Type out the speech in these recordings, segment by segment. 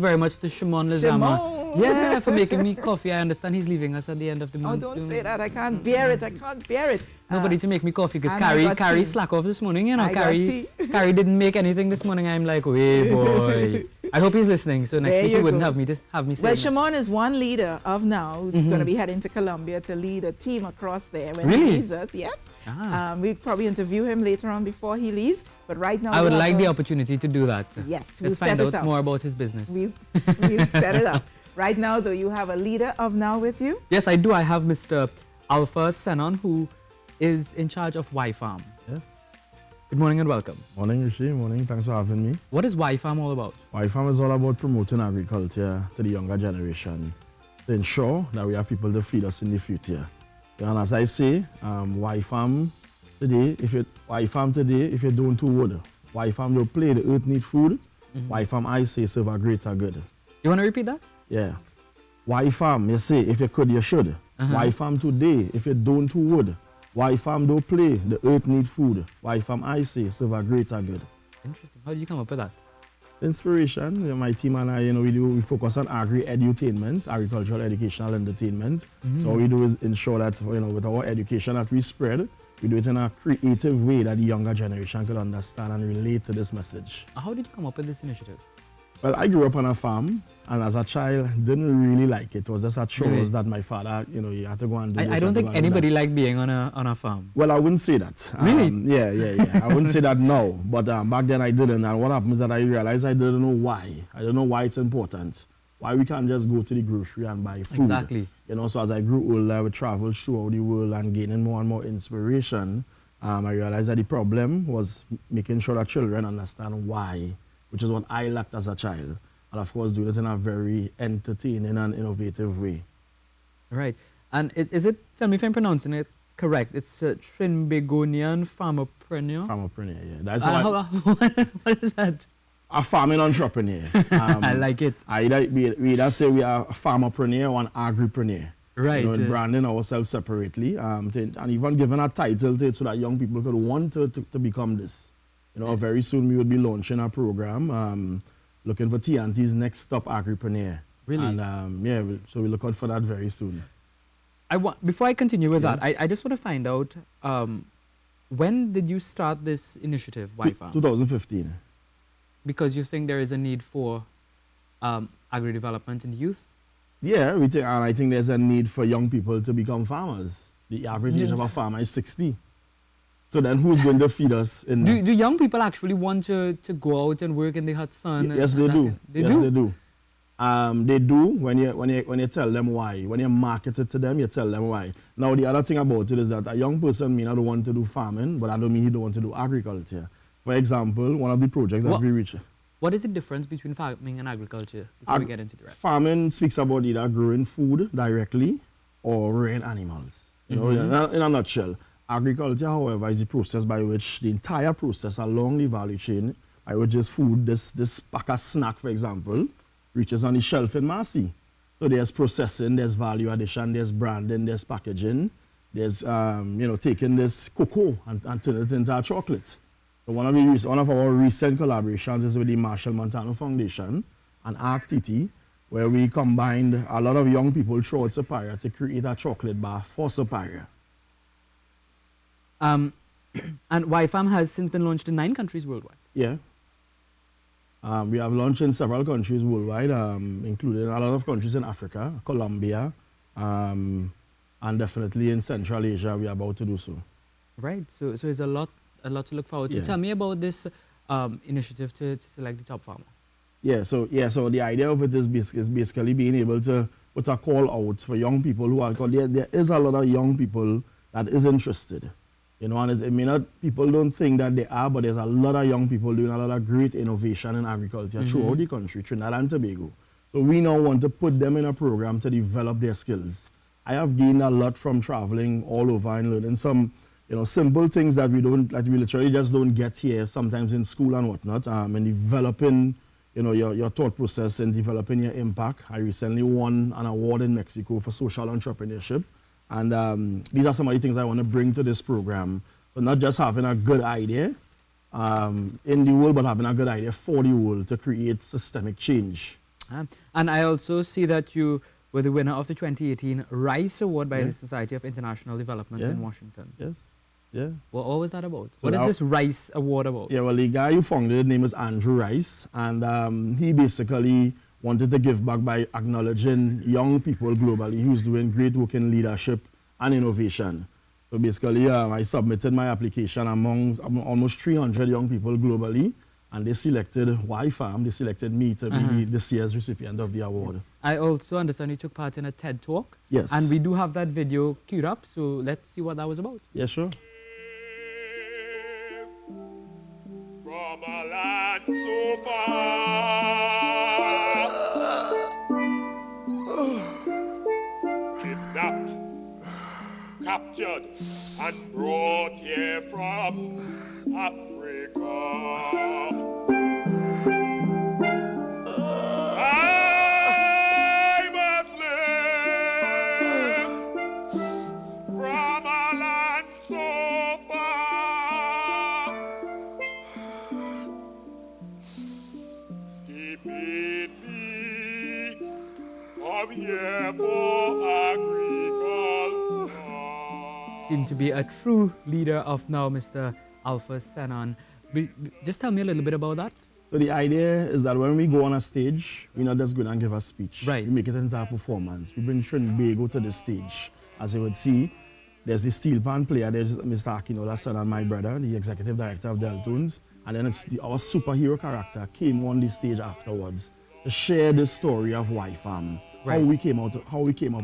Very much to Shimon Lizama. Yeah, for making me coffee. I understand he's leaving us at the end of the month. Oh, don't say that. I can't bear it. I can't bear it. Nobody to make me coffee because Carrie slack off this morning. You know, Carrie didn't make anything this morning. I'm like, hey boy. I hope he's listening. So next week he wouldn't have me say. Well, Shimon is one leader of now who's going to be heading to Colombia to lead a team across there when he leaves us. Yes. We'll probably interview him later on before he leaves. But right now, I would like the opportunity to do that. Yes, let's find out more about his business. We'll set it up. Right now, though, you have a leader of now with you? Yes, I do. I have Mr. Alpha Sennon, who is in charge of Y Farm. Yes. Good morning and welcome. Morning, Rishi. Morning. Thanks for having me. What is Y Farm all about? Y Farm is all about promoting agriculture to the younger generation to ensure that we have people to feed us in the future. And as I say, Y Farm today, if you don't do wood, Y Farm don't play, the earth need food. Y Farm, I say, serve a greater good. You want to repeat that? Yeah. Y Farm, you say, if you could, you should. Y Farm today, if you don't do wood. Y Farm don't play, the earth need food. Y Farm, I say, serve a greater good. Interesting. How did you come up with that? Inspiration. My team and I, we focus on agri-edutainment, agricultural educational entertainment. So what we do is ensure that, with our education that we spread, we do it in a creative way that the younger generation could understand and relate to this message. How did you come up with this initiative? Well, I grew up on a farm, and as a child, didn't really like it. It was just a chores that my father, you had to go and do. I don't think anybody liked being on a farm. Well, I wouldn't say that. Really? Yeah. I wouldn't say that now, but back then I didn't. And what happened is that I realized I didn't know why. I don't know why it's important. Why we can't just go to the grocery and buy food. Exactly. So as I grew older, I would travel throughout the world and gaining more and more inspiration. I realized that the problem was making sure that children understand why, which is what I lacked as a child. And of course, do it in a very entertaining and innovative way. Right. And tell me if I'm pronouncing it correct, it's a Trinbagonian farmerpreneur? Farmerpreneur, yeah. That's what is that? A farming entrepreneur. I like it. We either say we are a farmerpreneur or an agripreneur. Right. Branding ourselves separately and even giving a title to it so that young people could want to become this. Very soon we will be launching a program looking for TNT's next stop agripreneur. Really? And so we look out for that very soon. Before I continue with that, I just want to find out, when did you start this initiative, Y Farm? 2015. Because you think there is a need for agri-development in the youth? Yeah, and I think there's a need for young people to become farmers. The average age of a farmer is 60. So then who's going to feed us? Do young people actually want to go out and work in the hot sun? Yes, they do. They do. They do when you tell them why. When you market it to them, you tell them why. Now, the other thing about it is that a young person may not want to do farming, but I don't mean he don't want to do agriculture. For example, one of the projects that we reach. What is the difference between farming and agriculture before we get into the rest? Farming speaks about either growing food directly or rearing animals. In a nutshell. Agriculture, however, is the process by which the entire process along the value chain, by which this food, this pack of snack, for example, reaches on the shelf in Marcy. So there's processing, there's value addition, there's branding, there's packaging, there's taking this cocoa and turning it into a chocolate. So one of our recent collaborations is with the Marshall Montano Foundation and ArcTT, where we combined a lot of young people throughout Superior to create a chocolate bar for Superior. And Y Farm has since been launched in 9 countries worldwide. Yeah. We have launched in several countries worldwide, including a lot of countries in Africa, Colombia, and definitely in Central Asia, we are about to do so. Right. So there's a lot to look forward to. Tell me about this initiative to select the top farmer. So the idea of it is basically being able to put a call out for young people who are, there is a lot of young people that is interested. And it may not, people don't think that they are, but there's a lot of young people doing a lot of great innovation in agriculture throughout the country, Trinidad and Tobago. So we now want to put them in a program to develop their skills. I have gained a lot from traveling all over and learning some, simple things that we literally just don't get here sometimes in school and whatnot, and developing, your thought process and developing your impact. I recently won an award in Mexico for social entrepreneurship. And these are some of the things I want to bring to this program. So not just having a good idea in the world, but having a good idea for the world to create systemic change. And I also see that you were the winner of the 2018 Rice Award by the Society of International Development in Washington. Yes. Yeah. Well, what was that about? So what is this Rice Award about? Yeah, well, the guy who founded it, name is Andrew Rice, and he basically wanted to give back by acknowledging young people globally who's doing great work in leadership and innovation. So basically, I submitted my application among almost 300 young people globally, and they selected YFAM, they selected me to be this year's recipient of the award. I also understand you took part in a TED Talk. Yes. And we do have that video queued up, so let's see what that was about. Yeah, sure. From a land so far, kidnapped, captured, and brought here from Africa. I'm a slave from a land so far. He made me come here for agriculture. Seem to be a true leader of now, Mr. Alpha Sennon. Just tell me a little bit about that. So the idea is that when we go on a stage, we're not just going to give a speech. Right. We make it into a performance. We bring Trinbago to the stage. As you would see, there's the steel pan player, there's Mr. Akinola Sennon, my brother, the executive director of Deltoons. And then it's our superhero character came on the stage afterwards to share the story of YFAM. Right. How we came up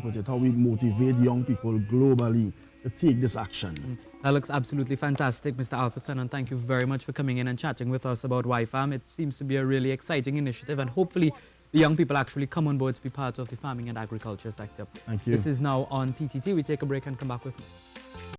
with it, how we motivate young people globally to take this action. That looks absolutely fantastic, Mr. Alpha Sennon. Thank you very much for coming in and chatting with us about YFAM. It seems to be a really exciting initiative, and hopefully the young people actually come on board to be part of the farming and agriculture sector. Thank you. This is now on TTT. We take a break and come back with more.